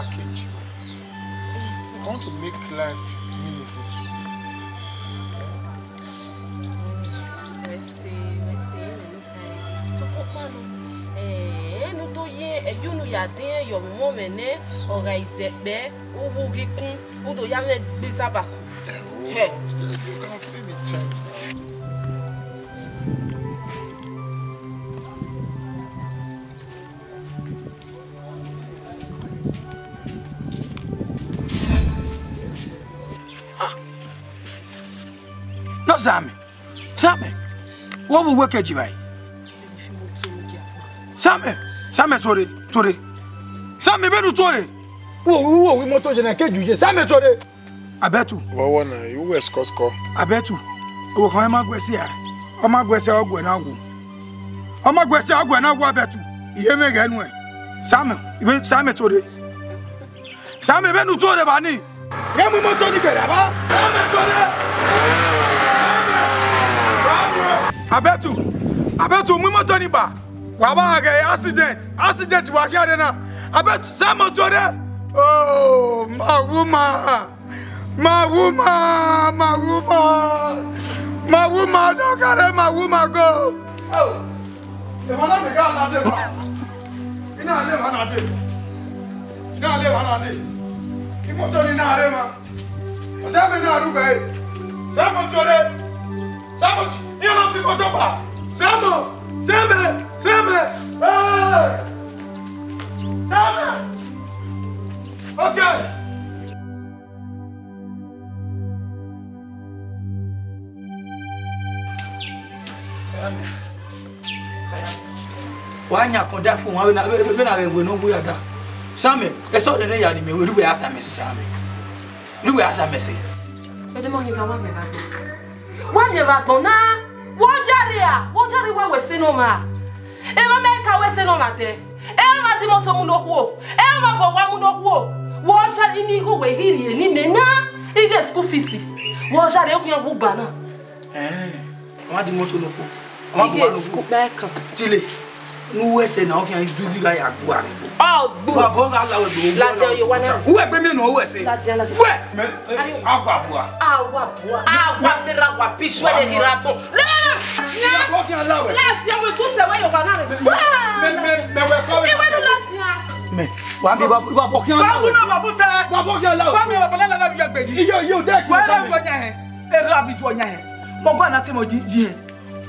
package. I want to make life meaningful too. So, you know, you're there, your mom and or I said, there, who will come, who do you have a bizarre? You can see the change. No, Sammy. What will work at you, right? Sammy, Tore. Sammy, better Tore. Who we motor and catch you? Sammy Tore. I bet you. Well, you were score. I bet you. Oh, how am I going to see? I'm not going to say I'll go and I'll go. I'm not going to say I'll go and I'll go. I bet you. You may get anyway. Sammy, even Sammy Tore. Sammy, better Tore, Bani. Get me motor together, Sammy Tore. I bet you, we motor ni ba. Waba get accident wa here na. I bet Sammy Tore. Oh, my woman, don't carry my woman go. Oh, the man me got la de. Ina le wana de. Ki motor ni na re ma. Sammy na ruga e. Sammy Tore. Sammy, you no fit motor ba. Sammy. Hey! Sammy. Okay. Wanya konda fun wa na be na we no buya da. Sammy, e so de ya ni me we ruwe asa me Sammy. Ruwe asa me se. E de mo ni ta wa me ba. Wa me ba gbon na. Wo jare wa we se no ma. E ma me ka we se no ma te. E ma ti mo to mu no ku o. E ma bo wa mu no ku o. Wo sha ini go we hiri ni me na. I get school fees. Wo jare ku yan bu ba na. Wa di mo to no ku. I get school back. Tile. Nu we se na o kan duzi ga ya gbo are gbo. Oh, gbo. Wa bo ga lawe gbo. La tell you one. Wo e gbe mi no wo se. La tell. We. Agwa bua. Agwa tera wa pishu de hirato. La. Wo kan lawe. La tell we go se we yo ba na re. Me we ko. E we do la tell. Me. Wa bi ba bo kan lawe. Ba bu na babu se. Ba bo kan lawe. Ba mi ba bala la bi agbeji. Iyo de ki. Wa ra wo nya he. E ra bi ju onya he. Mo gba na ti mo ji he.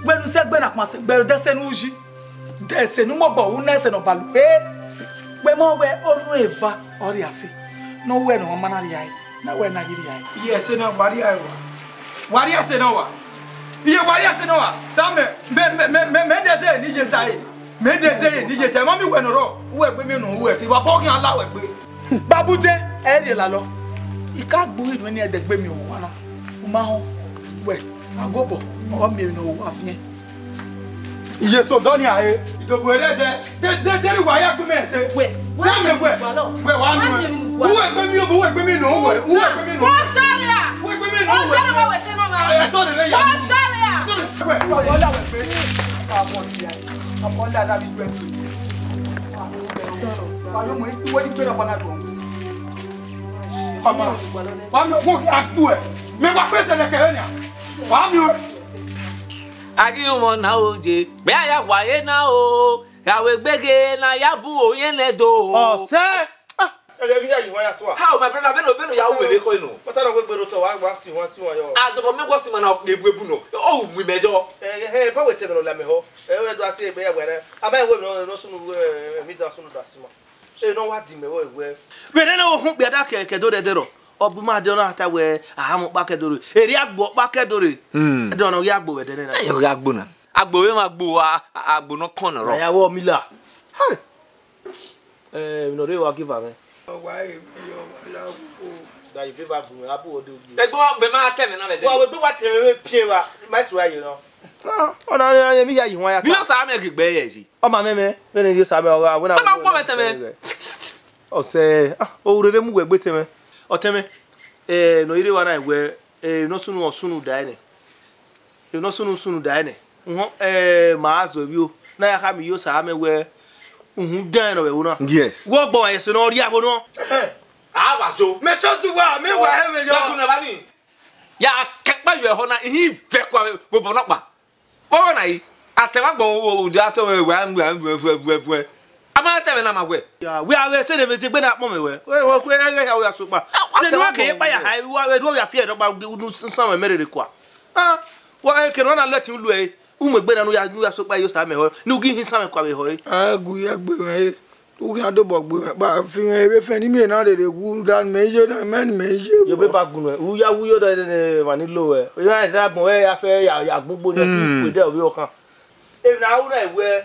Gbenu se gbe na pa se gbe de se nu ji. Dese no mo bo na se no balu we mo we onu eva ori ase no we no ma na ri ai na we na hiri ai yes na wari ai wari ase no wa iye wari ase no wa Sammy me deze ni je tai me deze ni je tai mo mi we no ro we pe mi no we se wa bo kan alawe pe babute e ri la lo ika gbo inu ni e de gbe mi o wa na o ma ho we agobo o mi no wa fien iye so doni aye idogo ereje de wa ya gbe me se Sammy we wa nu we gbe mi o we gbe mi no we gbe mi no Wo sharia we gbe mi no wo sharia wa we se no ma e so de ya wo sharia so de we o la we pe amon ni ai amon da da bi tu e ba yo mo ti wo ni pe ra bana do Papa, wami wo ki atu e. Me wa pese le ke nya. Wami o. Agi mo na oje, be aya waye na o. Yawe gbege na yabu oyen le do. Oh, sir. Ele bi ya yi wa ya so a. How my brother beno ya wo le ko inu. Pata na we gbero to wa ti won yo. Adobo me go si mana egbebu no. O mu mejo. Pa we te me no la me ho. We do ase be ya were. Aba we no sunu mi da sunu da sima. No wa di me we. we na wo hu gbe da keke do de ro obuma de no ata we ahamu pa kedoro eri agbo pa kedoro de no ya agbo we de na Ayo ga gbo na. Agbo we ma gbo agbo no kon ro. ya wo mi la mi no re wa give am Wa e yo la o da yi favor bu abu odo gbo. Egbo be ma teme na le de. Wa we gbe wa teme we pie wa my so ayi no. o na mi ya yi won ya Mi no sa me gbe ye ji. o ma me ni yo sa me o wa na Ma gbo me teme. o se o rere mu we gbe teme o teme no ire wa na we no sunu da ne no sunu da ne ho ma azo bi o na ya ka mi yo sa me we Dan no we una. Yes. Wo gbo wa yesi no ri abo no. Ah wa so. Me trust you wa me wa he me yo. Ya na bani. Ya kekpa yo ho na hi ve kwa we bo no pa. Wo na yi atema gbon wo di ato we wa ngbu. Ama teme na magwe. Ya we are say the gbe na pon me we. We kwe ya we aso pa. Le no ke pa ya ha we do ya fear do ba nu san me re kwa. Ah, wa ke no na let you lu e. Gbe na no ya so pa yo sa me ho. Ni ugi hin san me kwa we ho. Agu ya gbe me. Ugi na do bo gbe ba fi me be fe ni me na de gu dan me je na men me je. Yo be ba gun we. Ya wu yo do de vanilo we. Ya da gbon we ya fe ya gbogbo ni we de obi okan. E na wu na we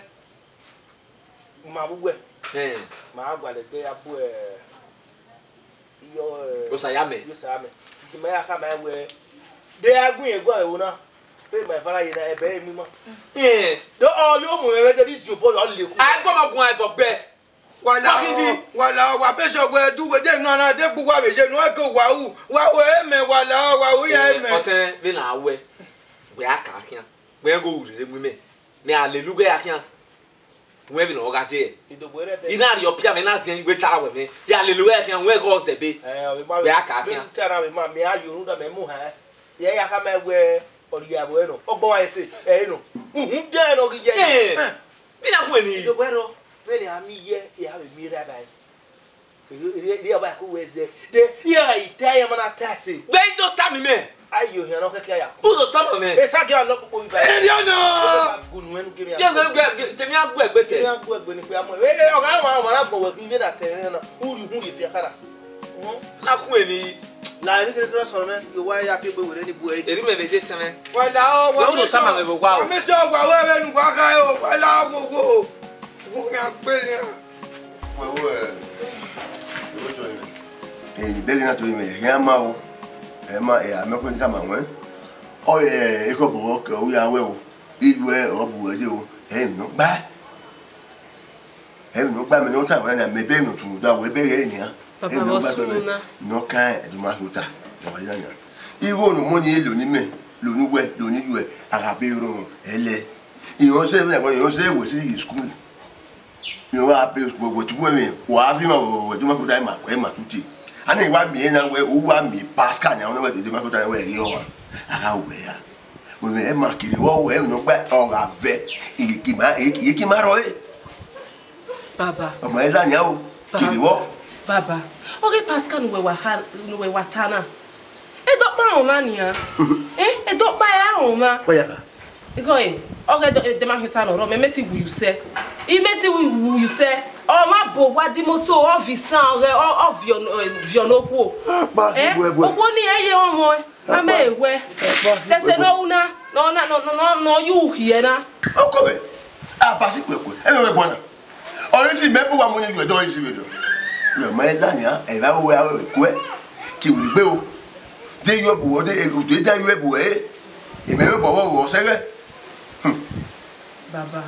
ma bugwe. Ma agwa le de abu yo Osayame. Ki me aka ma we. De agun egwa e wo na. Pe ma fara yi na e be mi mo. Do o yo mu me de isi obo yo le ku. Ai go ma gun ai go be. Wala wa be so gbe du we de na de bu wa be je no ko wa u me wa u ya me. Oten be na we. We aka kian. We go ure mu me. Me hallelujah kian. We be no ga je. Ina ri opia me na sin we ta we me. Ya hallelujah kian we go se be. We aka kian. Tara me ma me ayo da me mu ha. Ye ya ka me we ori ya we no. Ogbo wa ese no. De no gi je. Me na ku ni. Do wero. Really ami ye ya we mi ra dai. Ri aba ku we ze. De ya ita ya mana taxi. We do ta mi me. Ayo he no keke ya. Who do ta me? E sa ge alo popo mi ba. No. Gunu enu ge mi. Ye we te mi agbo egbe te. Mi agbo egbe ni pe amo. E o ga ma na gbo we mi na te na. Uri fi akara. Na ku ni. La ni kere so me. Yo wa ya fi gbe we ni bu e. Eri me be je teme. Wala Yo do ta ma me bo gwa o. Me so gwa we nu gwa ka yo. Wala gogo. Mo ya pe ni. Bẹ́ẹ̀ náà tó yẹ mẹ́yẹ̀ kí á máa wọ ẹ̀ máa ẹ̀ àmẹ́kùnrin ní ká máa wọ́n ọ yẹ ẹ̀kọ́ bọ̀wọ́ kẹ̀ ó yà wẹ́ o ìlú ẹ̀ ọ̀ bù ẹ̀ dé o ẹ̀yìn nù gbá mi ní ó tà wọ́n ẹ̀ mẹ́ bẹ́ẹ̀ nù tún dá wẹ́ bẹ́ẹ̀ yẹn nìyà ẹ̀yìn nù gbá bẹ́ẹ̀ nù ká ẹ̀dùnmá tó tà lọ́wọ́ yẹn nìyà ìwọ nù mọ́ ni èlò ní mẹ́ lónú wẹ́ lónú yù ẹ̀ àgàbẹ́ irun ẹ̀lẹ́ ìyọ̀nsẹ́ wa pe gbogbo tí wọ́n mi wà á fi máa wọ̀ tí wọ́n kó dáì máa pẹ́ máa tún tì á ní ìwà mi náà wẹ́ owó àmì pascal ní àwọn ọmọ ìdílé máa tó dáì wẹ́ ẹ̀rí ọ̀wà ara wẹ̀ ya wọ́n ẹ̀ máa kiri wọ́n wẹ̀ ẹ̀ ń gbẹ́ ọ̀rọ̀ àfẹ́ ìyè kí máa rọ ẹ́. Baba. ọmọ ẹ̀ lánìá o kiri wọ́. Baba oge pascal nu wẹ̀ wà tánà ẹ dọ́gba àwọn ọmọ nìyà ẹ dọ́gba ẹ àwọn ọmọ. Iko e oge de ma hita no ro me meti wu yuse I meti wu yuse o ma bo wa di moto o visan re o vionoku owo ni eye omo ama ewe tese no una no you here na oko be abasi kwekwe e me gbona ori si me bu wa mo ni ju edo isi wedo yo ma lania e ba wo ya kwe ki wi gbe o de yo bu o de da yo bu e me bo wo sere Baba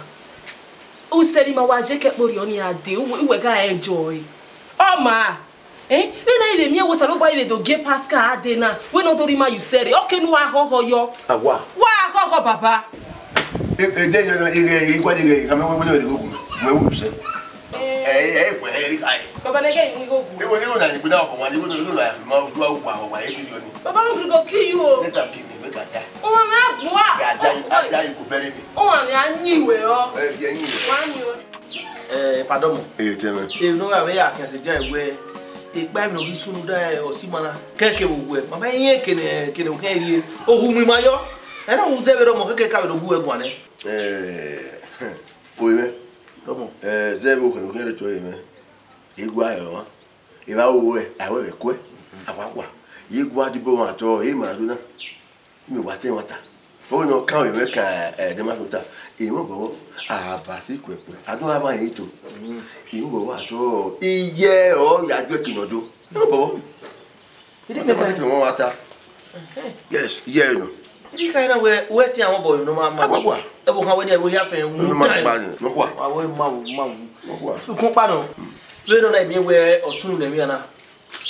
o seri ma wa je ke pori oni ade we ga enjoy o ma we na ile mi e wo salo ba ile do ge pascal ade na we no tori ma you seri o ke nu wa ho yo wa ho baba de yo ire igwa de ka me wo de go me wo se baba na ge mi go gu e wo ni na ni buda ko wa ni wo no la fi ma do wa e ki yo ni baba no go kill you o let am kill me make I die o ma agbo a die you go bury me o ma mi anyiwe o ye ni wa anyiwe pardon mo. teme No wa me ya kan se je ewe ipa mi no ri sunu da osimana keke wo e mama yin kene o kan ri ohun mi mayo e na un se be do mo keke ka be do bu egun ane oime domo zebo kan ko re to yeme igwa yo wa e ba wo e awe be ko apapa igwa di bo ma to e ma do na mi wa te wata o no kan we ka de ma tuta e mo bo abasi kwekwe adun aba yin to e mo bo wa to iye o ya gbe kinodo mo bo ide ke ba te mo wata yes iye no ide ka na we ti awon boy no ma apapa e bo kan we ni e wo ya fe no ma pa ni no kwa wa we ma kwa su kun pa no we no na mi we osun na mi na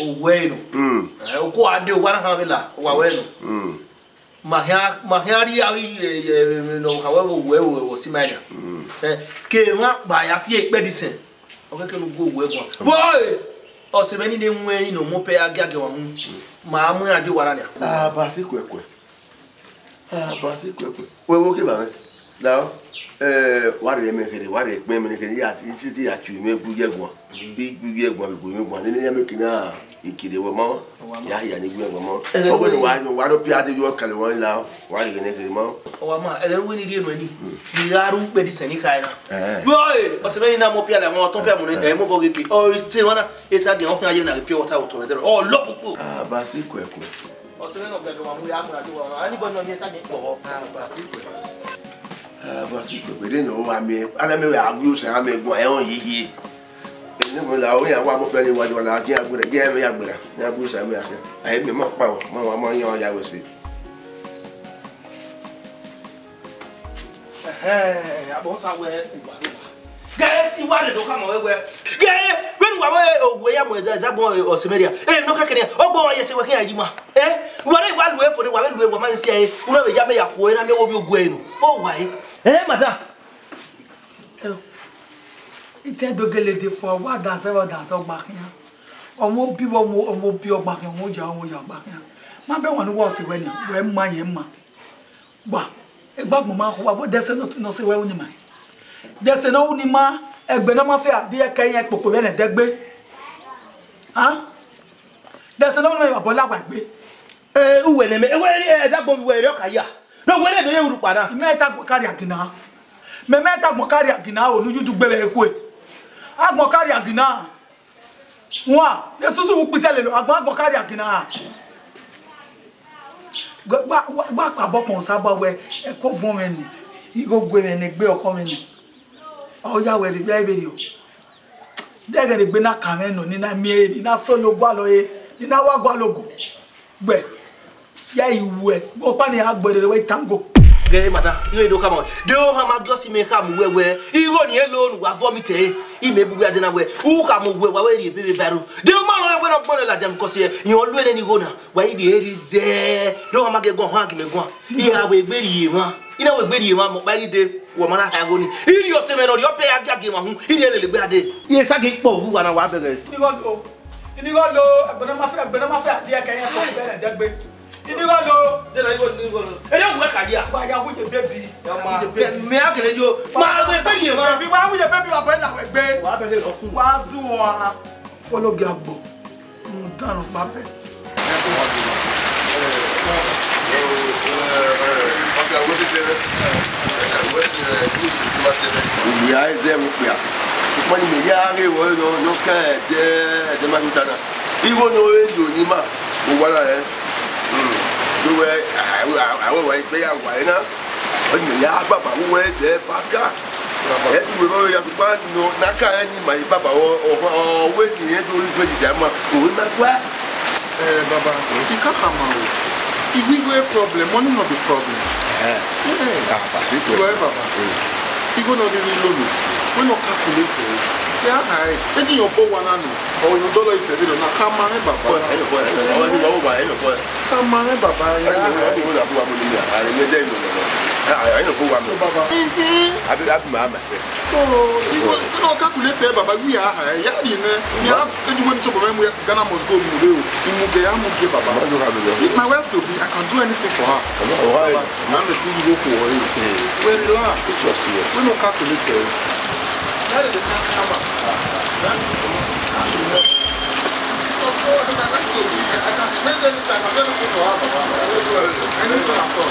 o we no o ko ade o wa na kan be la o wa we no Mahiari no however we Simalia. Ke wa ba ya fie expedition. Okay no go we go. Boy! O se beni ne nwani no mo pe agage wa hu. Ma mu ade wara ne. Ah, basi kwekwe. Ah, basi kwekwe. We wo ke ba me. Now, wari me kere, wari pe me kere ya ti ya chu me guje gwan. Ti guje gwan bi me gwan. Ni ya me kina ikire wo mo. Ya ni guje gwan mo. O go wa do pi ade jo kale won la. Wari ne kere mo. O ma e we ni die no ni. Di garu pe di seni kai na. Boy, o se beni na mo pi ala mo ton pe mo ne mo bo ge pi. O se wana e sa ge on pe aye na pi water water there. O lo pupu. Ah, basi kwekwe. O se no ge wa mu ya mo na ti wa. Ani bo no ni sa ge po. Ah, basi kwekwe. Ah, basi kwekwe. De no wa me, ala me wa aglu se ha me gwan e on yiyi. Ni mo la o ya wa mo pe ni wa la ki agbere, je me ya gbera. Ni aglu se me ya se. Aye me ma pa o, mo wa mo yan ya we se. Abo sa we get ti wa de do ka mo we get when wa we ya mo da bo o semeria no ka kene o gbo ye se we kan ajima wa re wa lu e fo de wa lu e wa ma se e uro be ya me ya ko na me wo bi ogu enu o wa madam ite dogele de fo wa da se ogba kan omo bi ogba kan mo ja ogba kan ma be won ni wo se we ni we ma ye ma gba egba mo ma ko wa bo dese no se we uni ma dese no uni ma egbe na ma fe ade kan yen popo be na degbe dese no ma bo la gba gbe uwe le me we da gbo we re o ka ya no we le do ye uru pa na me ta gbo kari agina me ta gbo kari agina o nuju du gbe be ku e agbo kari agina wa de susu wu pise le lo agbo kari agina gba pa bokon sabo we e ko fun me ni igo gbe me ni gbe oko me ni o ya we ri bi ebe o de ge gbe na kameno ni na mi ni na solo gwa lo e ni na wa gwa logo gbe ya iwe go pa ni agbere we tango ge mata yo do come on de o ha ma gosi me ka mu wewe iro ni elo nu wa vomit e ime bu ade na we u ka mu we wa we ri bebe baru de o ma we na gbon la jam ko se yin olu ene ni go na wa ri eri ze do ha ma ge gon ha gi me gon iya we gberi yi wa ina we gberi yi wa mo pa ide wo ma na ha go ni iri o se me no ri o pe agage wa hu iri ele le gbe ade iye sa ge po wu wa na wa bere ni go lo agbona ma fe ade kan yen ko be na degbe ini go lo de na go e yo we ka ya ba ya wo je baby me akele jo ma we pe yi ma bi wa wo je baby wa pe na we gbe wa be lo fun wa zu wa follow bi agbo mu danu pa pe Ya eze mu pia. Kwani me ya re wo no ka de ma tutana. Iwo no e do ni ma. Mo wala do we awo we pe ya wa na. O ni ya baba wo we de Pascal. E du we ba ya ku pa no na ka ni ma baba o we ni e do ri pe di ma. O na kwa. Baba, you can't have money. If we go a problem, money not the problem. Yes. Baba. You go not really low. We're not calculating. They are high. Taking your bow one or your dollar is a little. Now come on, Baba. Come on, Baba. I know who I'm Baba. I've been my so you don't calculate, Baba. We are high. Yeah, you know, you went to remember Ghana must go in Baba. If my wife to be, I can do anything for her. I'm the thing you go for. Well, relax. We don't calculate. Why did the cat come up? I can spend any time. I'm going to go for her. Anything at all.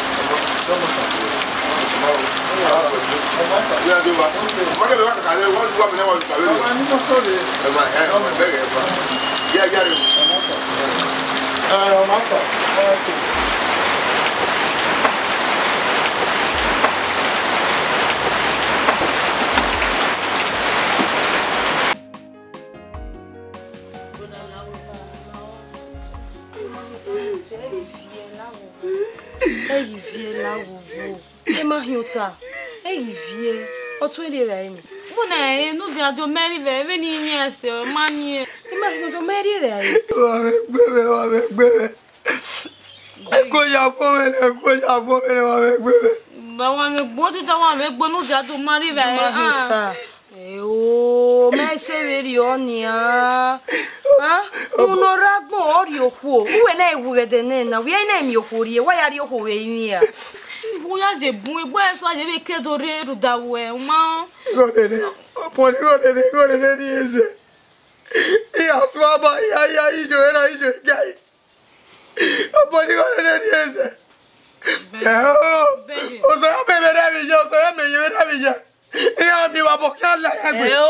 Eko ya fome wa megbe. Ba wa megbo tu ta wa megbo no ja to mari ve. Oh, me severi onia. Ah, uno ragbon ori oku. Uwe na ewu de na. We na mi okuri. Wa yari oku we mi ya. Boya je bun egbo eso je be kedore ru dawe ma. Godede. Oponi godede ni eze. Iya swaba ya ijo era ijo gai. Oponi godede ni eze. O se ya me meravilloso, o se ya me meravilloso. Iya mi wa bokia la ya gbe. Iya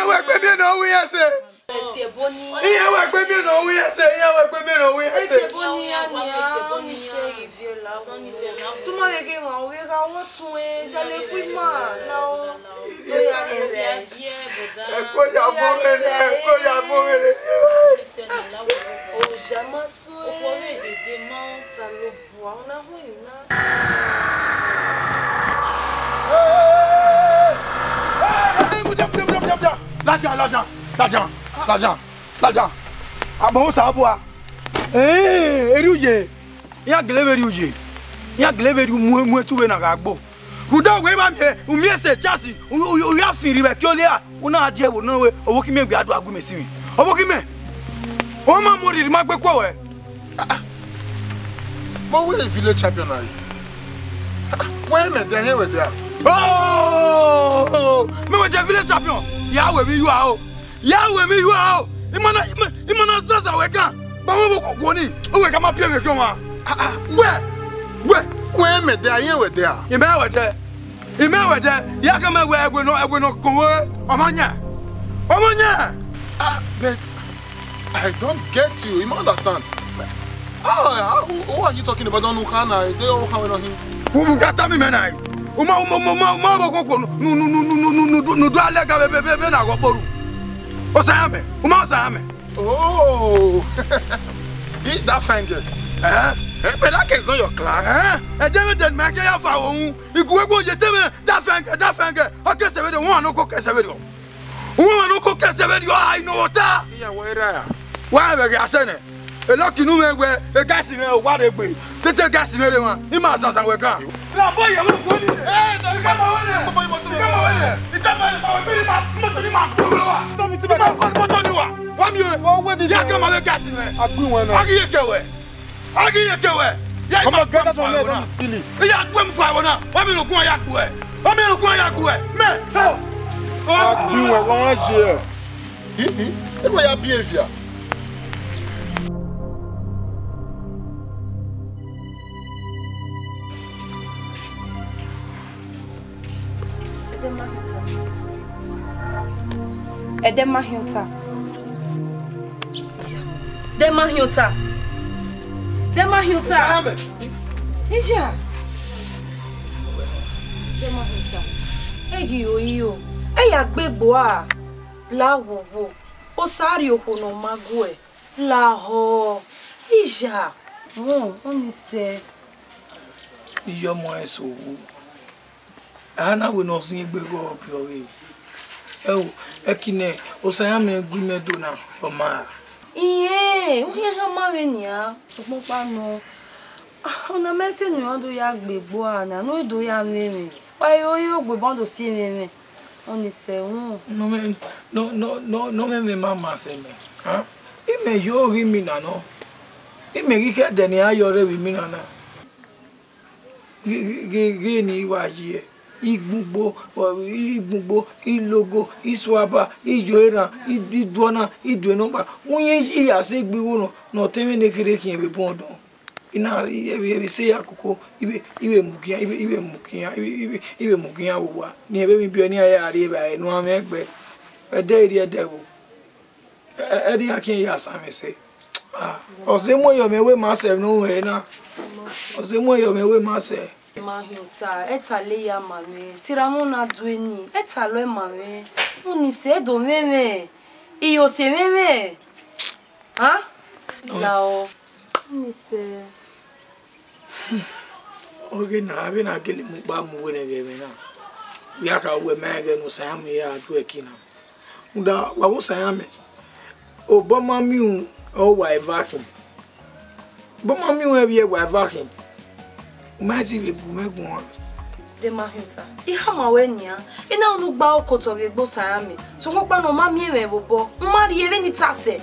we gbe mi no wi ese. Iya we gbe mi no wi ese. Eteboni ya ni oni se riviera. Tu ma we ge wa we ga wo tun e jale kuima na o. Ya ebe. Eko ya bomele. O jamaso e. O pore de demain ça le bois on a ruina. L'argent. Ah bon, ça va. Eriuje. Ya gleve eriuje. Ya gleve eriu mu tu be na gagbo. Ruda we ma me, u mi ese chasi. U ya firi be kiole a. Una aje wo no we, owo ki me gbe adu agu mesimi. Owo ki me. O ma mo ri ma gbe ko we. But we village champion are you? Where me there here we there? Oh! Me we village champion. Ya we mi you are. Imana sasa we kan. Ba mo ko ko ni. O we ka ma pie me ko wa. Where me there here we there? Ime we there. Ya ka me we egwe no ko we. Omanya. But I don't get you. You don't understand. Who are you talking about? Don't know Hana. They all have on him. Who got me menai? Uma go ko no do ale ga be na go boru. Osayame. Oh. Eat that finger. But that is not your class. David make ya fa ohun. Igu egbo je teme that finger. Okay, se we do one no ko kese we do. One no ko kese we do. I know ta. Yeah, where are? Why be ga sene? E lucky nu me we e gas me wa de gbe. Tete gas me re wan. I ma san we kan. La boy ya mo ko ni. Don't come away. Ya come away gas me. Agi yekewe. Ya come get some let silly. Ya gwem fa wona. Wa mi lokun ya gbo e. Me. Agbi we won je. It was your behavior. Demahiota. Eja. Demahiota. Egi oyo. Eya gbegbo a. La wowo. O sari ohono magwe. La ho. Eja. Oni se. Iyo mo eso wo. Ana we no sin gbegbo opiore. Ekine osayame gwimedo na oma. Iye, oye ha ma we ni a. Sopo pa no. Ona mese ni odo ya gbegbo ana, no edo ya meme. Pa yo gbebon do si meme. Oni se No me mama se me. Ha? Ime yo ri mi na no. Ime ri ke de ni ayore wi mi na na. Ge ni wa yi. Igbugbo, ilogo, iswaba, ijoera, iduona, iduenoba. Unye ji ase gbiwo no teme ne kere kin ebe bondo. Ina ebe se akoko ibe mukia wa. Ni ebe mi bi oni aya ari ebe enu amegbe. Ede iri edewo. Edi akin ya samese. Ose mo yo mewe mase no we na. Ose mo yo mewe mase. Mahiota, etale ya mame. Siramona dueni, etalo mame. Uni se do meme. Iyo se meme. Ha? Lao. Uni se. Oge na abi na gele mu ba mu we ne na. We aka we mege no sayam ya adu ekina. Nda wa wo sayam. Obama mi o wa vacuum. But mommy will be a vacuum. Imagine if we make one. The Mahuta. Ihamawenia. And now look bao koto with Bosami. So what no mammy bo. Mari even it tase.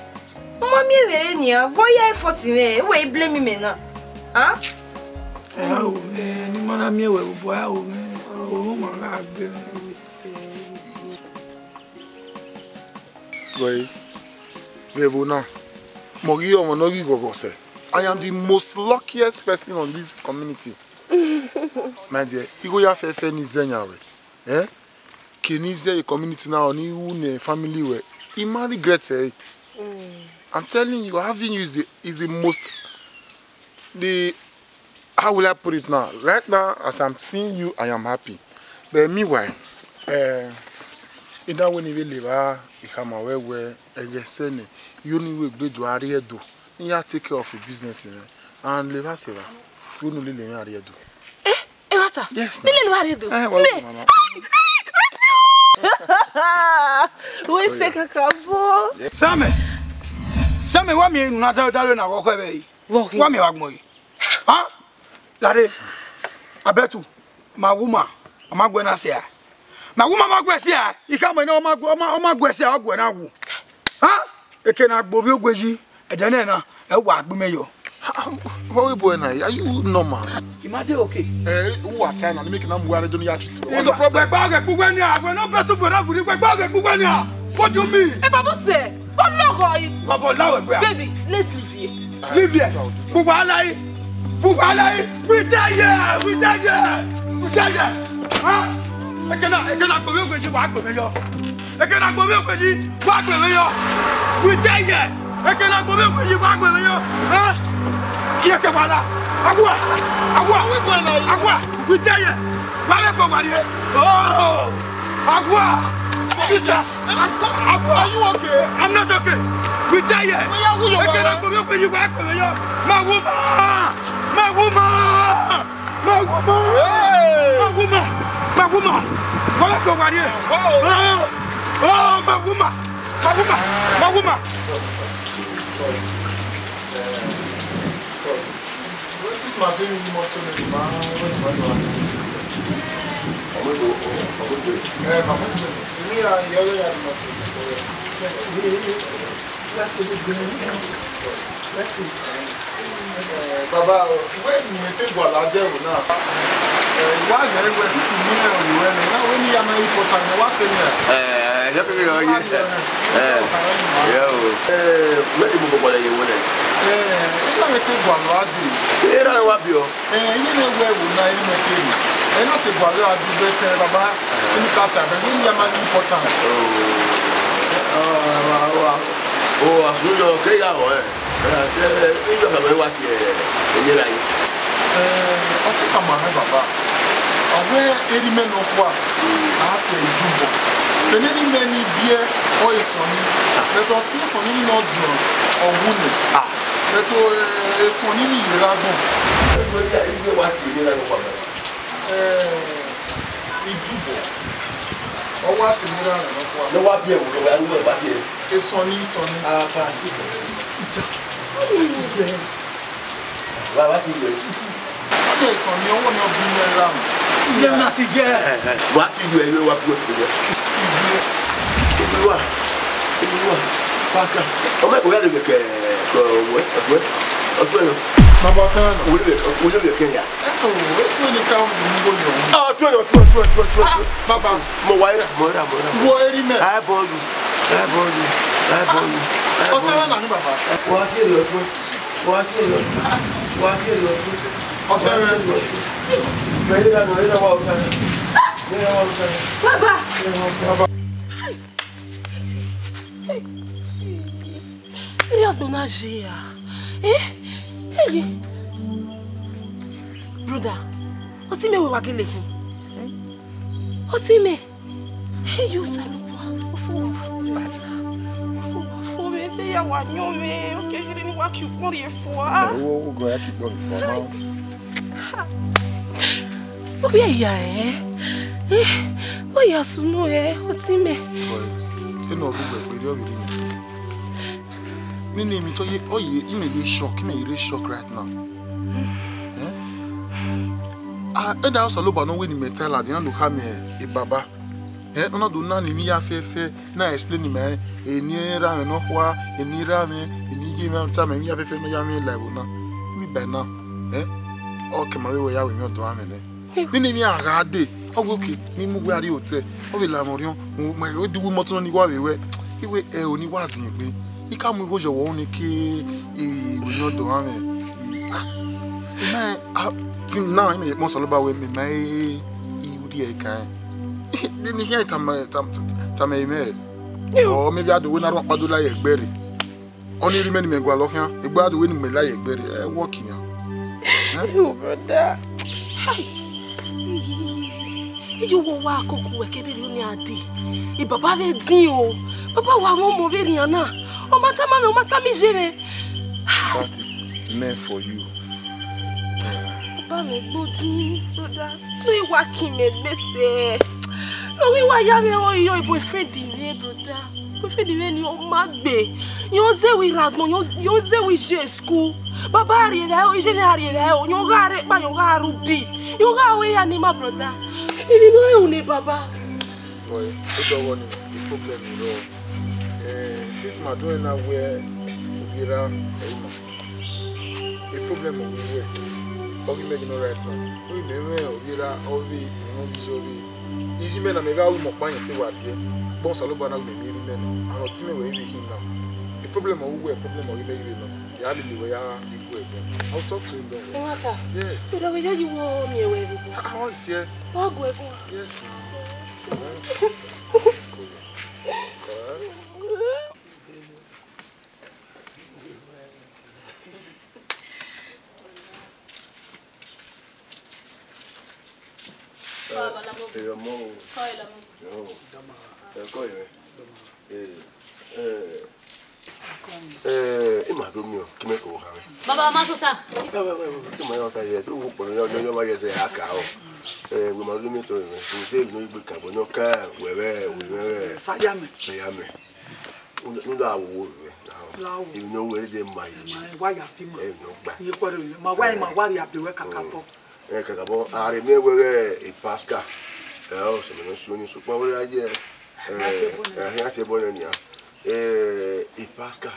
Mammy venia. Voya fortime. Way blame me now. Huh? Oh man, man, I'm here with boy. Oh my God. Boy, Bevona. Morio Monogi Gogose. I am the most luckiest person on this community. My dear, you go have a ni Zenya. Eh? Kenize a community now, ni family where you marry great. I'm telling you, having you is the most how will I put it now? Right now, as I'm seeing you, I am happy. But meanwhile, in that when you live, you come away where you need to do area do. You have to take care of your business, and live as ever. You know, live area do. What? Yes. We say kakabo. Sammy, what me not tell na walk away. What me wag moy? Huh? Lade. I bet you my woman, I'm going to say. My woman magwesia, you come no magwesia ogwena wu. Huh? E cannot bobi ogweji, e dene na e wa agbumeyo. How boy na? Are you normal? Imagine okay. Who are time and making am worry don't you actually. What's the problem? We're not better for that. What do you mean? Eh, Babu say, what no boy? Baby, let's leave here. Leave here. Bugalai. We die here. Huh? I cannot believe when you walk with me. I cannot believe when you walk with me. We die here. I cannot believe when you walk with me. Huh? Here, Kabala. Agua. We die here. Oh, Agua. Jesus. Agua. Are you okay? I'm not okay. We die here. I cannot believe when you walk with me. My woman. Come on, go over here. Oh, my woman. This is my baby motor. Baba, when you take what I do now, why there was this million now when you are my important, what's in here? Let me go. Yeah. Let me go. You want it? You take what I do. You know what you? You know where we now in the game. And not take what I do better, Baba. You can't have when you are my important. Oh, as you know, okay, now. You don't have what you like. I think I'm a Baba. Where any men of what I say, Jumbo. The many beer or is on that are things on any not or wounded. That's all is on any ragon. That's what you did. Jumbo. Or what's in the what beer will go here. It's Sonny. Well, what is it? Yes, on your one of being around. You're not here. What you do, you are good. If you are, Pastor, I'm not going to make Kenya. Oh, it's when you come to Oh, 20. Baba, Moira. I bought you. Baba. Il a donné à Gia. Eh? Brother, what's me wa gele hu? What's me? Hey, you salopwa. For me, they are one you me. Okay, you didn't work you for your four. Oh, go ahead, keep going for now. Oh, yeah, oh, yeah, so no, what's me? You know, we Me name it. Oh yeah, you may shock. You may really shock right now. And I also look about no when you may tell her. You know, come here, a baba. No do none in ya fe. Na explain me. Near and no wa. Near me. Give me time. Me have fe no yami level na. Me be na. Okay, my way we not do amene. Me name ya agade. Okay, me mu gbe ari hotel. O be la morion. My o di wo moto ni wa we. Iwe oni wa zin pe. Ika mu go jowo ni ki we not do amene. Man, tin now me mo so lo ba we me mai I wudi e kan. Then here tam me. Oh, maybe I do we na ro pado la ye gbere. Only remain me gwa lo kan. E gba do we ni me la ye gbere. Working ya. Oh, brother. Hi. You wo wa koku we kede ni ade. E baba le din o. Baba wa mo mo ve rian na. O mata ma me, o mata mi jere. That is meant for you. Baba me gbodi, brother. No I wa kin me gbese. No we wa ya me o yo boyfriend mi, brother. Boyfriend mi ni o ma gbe. Yo ze we radmon, yo ze we je school. Baba arrive, je vais arriver. Yo gare ba yo garu bi. Yo ga we ya ni ma brother. Ebi no e une baba. Boy, you don't want the problem you know. Since my doing now where Vira the problem of the way. Ogi make no right now. We never Vira ovi no bizovi. Easy men na mega we mo pa yin ti wa bi. Bon saloba na we mi ri men. Àwọn tí me we ri him now. The problem of we problem of you know. Ya le we ya igwe again. I'll talk to him then. Yes. So the way you want me away. I want to see her. Wa go. Yes. Baba Masusa. We must limit to him. We save no big carbon, no car, where we Sayame. No, that will now. You know where they might. Why are people? You quarter my wife, my worry up the work. I remember a Pascal. Oh, some of super idea. I have a bonania. A Pascal.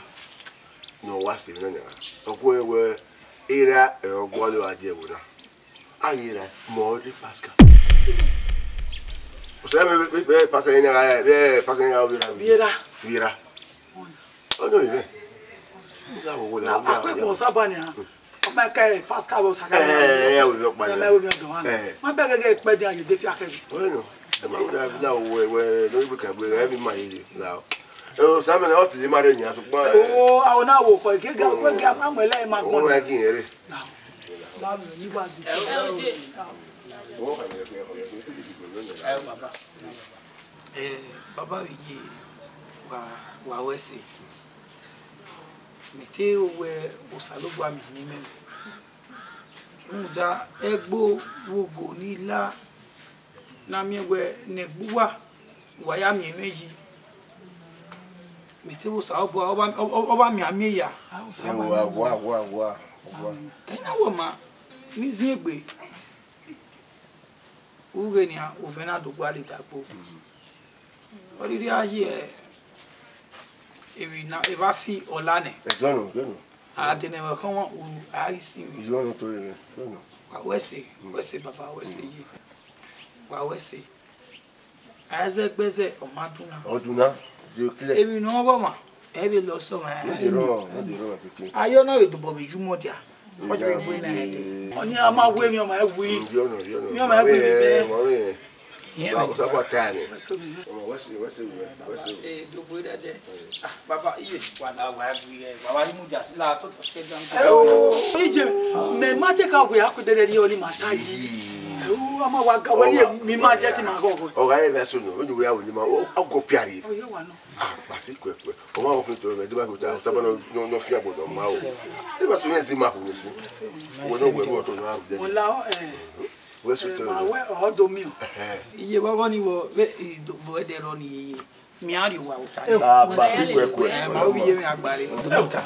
No, what's the name? Where era or Guado idea. I hear more the Pascal. Vira. Oh, no, you Pascal was my bag get by the Defiac. Well, every money now. Oh, someone else is marrying. Oh, I will now walk. I get my money. Baba wa wesi meteo we osalogwa mi ni men muda egbo wogo ni la na mi we ne gbuwa wa ya mi meji meteo sa oba mi ameya wa ena wo ma ni ziegbe uge ni a ovena do gwa le tapo oriri aye ewi na eba fi olane no adene me kan u arisi mi you want to no wa wese baba wese yi wa wese aze gbeze oduna you clear ewi no go ma e be lo so ma no pikin ayo na do bo bejumo dia mo je bo na head oni ama we mi o ma ewi mi o ma ewi me so about time do bo da de baba iye wala wa ewi baba ni mu ja sila to ke dan ije me ma te ka we akudere ri oni mata yi ama wa ga we mi ma je ti ma gogo o ga e be so no o ni we awo ni ma o go piari o ye wa no basi kwe o ma o fun to me de ba ko ta ta ba no fi agbodo ma o de ba so yen si ma ko ni si wo no we wo to no a de mo la we so to ma we o do mi o iye baba ni wo be do bo de ro ni iye mi ari wa uta ba si kwe ma obi ye mi agbare uta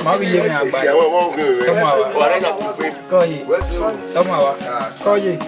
ma obi ye mi agbare se wa mo gbe wa ra na ku pe ko ye toma wa ko ye